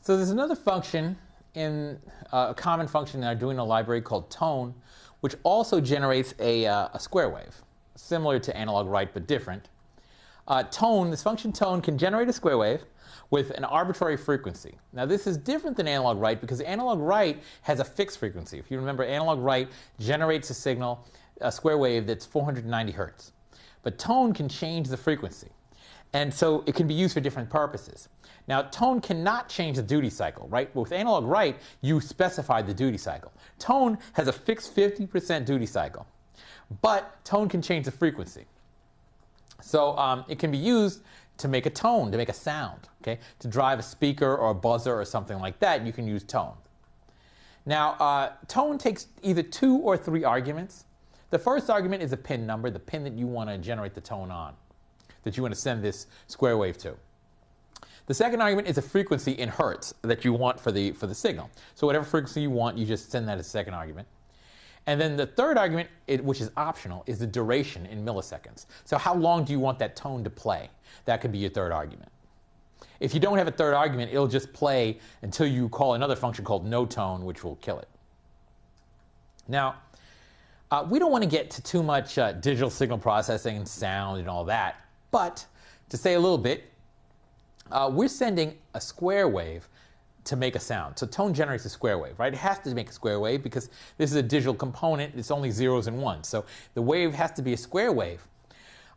So there's another function in a common function in our Arduino library called tone, which also generates a square wave, similar to analog write but different. This function tone can generate a square wave with an arbitrary frequency. Now this is different than analog write because analog write has a fixed frequency. If you remember, analog write generates a signal, a square wave that's 490 hertz. But tone can change the frequency. And so it can be used for different purposes. Now, tone cannot change the duty cycle, right? With analog write, you specify the duty cycle. Tone has a fixed 50% duty cycle, but tone can change the frequency. So it can be used to make a tone, to make a sound, okay? To drive a speaker or a buzzer or something like that, you can use tone. Now, tone takes either 2 or 3 arguments. The first argument is a pin number, the pin that you want to generate the tone on, that you want to send this square wave to. The second argument is a frequency in hertz that you want for the signal. So whatever frequency you want, you just send that as a second argument. And then the third argument, which is optional, is the duration in milliseconds. So how long do you want that tone to play? That could be your third argument. If you don't have a third argument, it'll just play until you call another function called no tone, which will kill it. Now, we don't want to get to too much digital signal processing and sound and all that, but to say a little bit, we're sending a square wave to make a sound. So tone generates a square wave, right? It has to make a square wave because this is a digital component. It's only zeros and ones. So the wave has to be a square wave.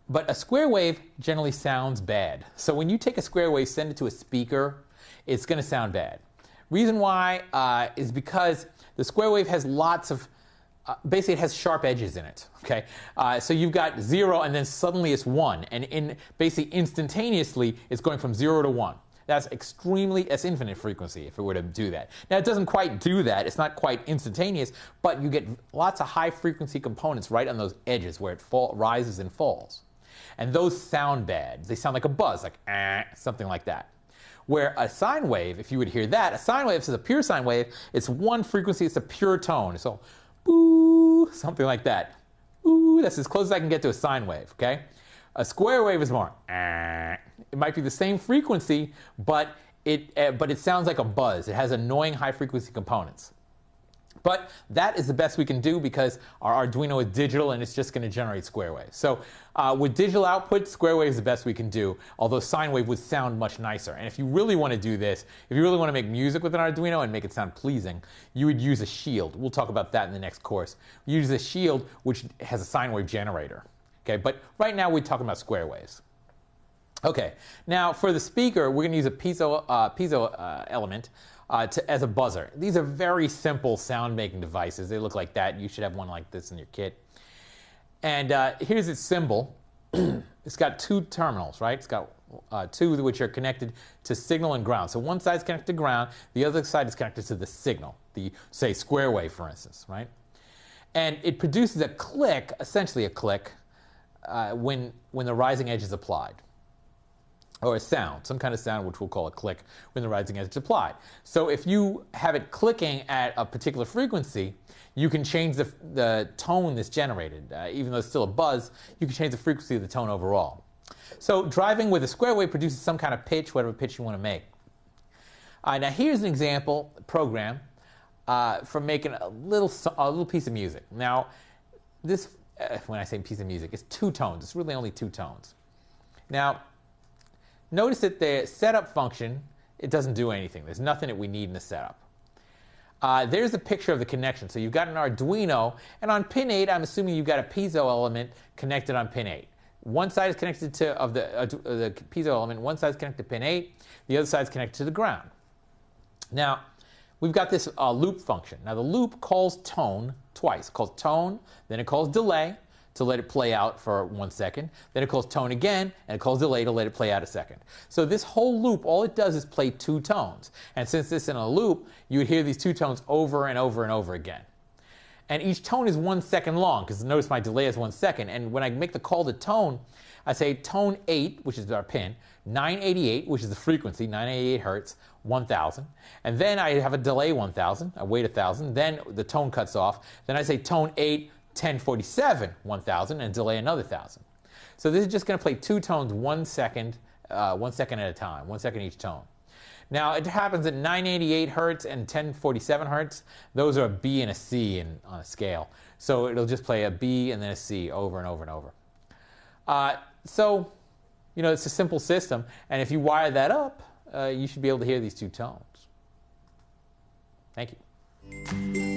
But a square wave generally sounds bad. So when you take a square wave, send it to a speaker, it's going to sound bad. Reason why is because the square wave has lots of basically, it has sharp edges in it. Okay, so you've got 0, and then suddenly it's 1, and basically instantaneously, it's going from 0 to 1. That's infinite frequency if it were to do that. Now it doesn't quite do that. It's not quite instantaneous, but you get lots of high frequency components right on those edges where it rises and falls, and those sound bad. They sound like a buzz, like something like that. Where a sine wave, if you would hear that, a sine wave is a pure sine wave. It's one frequency. It's a pure tone. So boo, something like that. Ooh, that's as close as I can get to a sine wave, okay? A square wave is more, it might be the same frequency, but it sounds like a buzz. It has annoying high frequency components. But that is the best we can do because our Arduino is digital and it's just going to generate square waves. So with digital output, square wave is the best we can do, although sine wave would sound much nicer. And if you really want to do this, if you really want to make music with an Arduino and make it sound pleasing, you would use a shield. We'll talk about that in the next course. Use a shield which has a sine wave generator. Okay, but right now we're talking about square waves. Okay, now for the speaker, we're going to use a piezo element as a buzzer. These are very simple sound-making devices. They look like that. You should have one like this in your kit. And here's its symbol. It's got 2 terminals, right? It's got 2 which are connected to signal and ground. So one side is connected to ground. The other side is connected to the signal, the, say, square wave, for instance, right? And it produces a click, essentially a click, when the rising edge is applied. Or a sound, some kind of sound which we'll call a click when the rising edge is applied. So if you have it clicking at a particular frequency, you can change the tone that's generated. Even though it's still a buzz, you can change the frequency of the tone overall. So driving with a square wave produces some kind of pitch, whatever pitch you want to make. Now here's an example program for making a little piece of music. Now this, when I say piece of music, it's 2 tones. It's really only 2 tones. Now, notice that the setup function, it doesn't do anything. There's nothing that we need in the setup. There's a picture of the connection. So you've got an Arduino, and on pin 8, I'm assuming you've got a piezo element connected on pin 8. One side is connected to the piezo element, one side is connected to pin 8, the other side is connected to the ground. Now, we've got this loop function. Now the loop calls tone twice. It calls tone, then it calls delay to let it play out for 1 second. Then it calls tone again, and it calls delay to let it play out a second. So this whole loop, all it does is play 2 tones. And since this is in a loop, you would hear these 2 tones over and over and over again. And each tone is 1 second long, because notice my delay is 1 second. And when I make the call to tone, I say tone 8, which is our pin, 988, which is the frequency, 988 hertz, 1000. And then I have a delay 1000, I wait 1000, then the tone cuts off. Then I say tone 8, 1047, 1000, and delay another 1000. So this is just going to play 2 tones 1 second, 1 second at a time, 1 second each tone. Now, it happens at 988 hertz and 1047 hertz. Those are a B and a C on a scale. So it'll just play a B and then a C over and over and over. So, it's a simple system. And if you wire that up, you should be able to hear these two tones. Thank you.